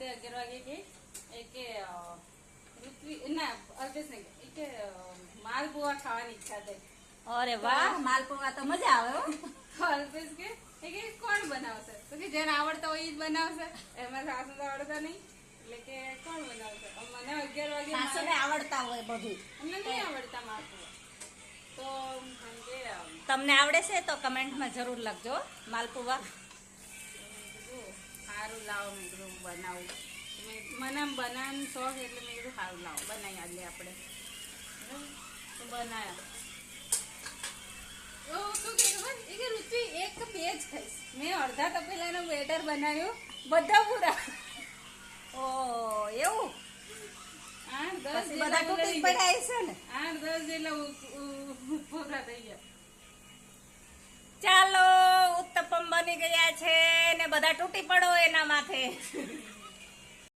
રાતે 11 વાગે કે ઋત્વી ના અલ્પેશ ને કે માલપુઆ ખાવાની ઈચ્છા થઈ. અરે વાહ, માલપુઆ તો મજા આવે હો. અલ્પેશ કે કોણ બનાવશે? તો કે જેને આવડતા હોય ઈ જ બનાવશે. એમાં સાસુ તો આવડતા નહીં, એટલે કે કોણ બનાવશે? મને 11 વાગે સાસુને આવડતા હોય બધું. અમને નહીં આવડતા માલપુઆ. તો તમને આવડે છે તો કમેન્ટમાં જરૂર લખજો માલપુઆ. સારું લાવો, મેં કીધું બનાવું. મને આમ બનાવવાનો શોખ એટલે મેં કીધું સારું લાવો બનાવી આલે આપણે. તો બનાવ્યા. શું કે ખબર? એ કે ઋત્વી એક કે બે જ ખાઈશ. મેં અડધા તપેલાનું બેટર બનાવ્યું, બધા પૂરા. ઓ એવું? 8-10 બધા તૂટી પડ્યા છે ને. 8-10 જેટલા પૂરા થઈ ગયા. ચાલો ઉત્તપમ બની ગયા છે ને બધા તૂટી પડો એના માથે.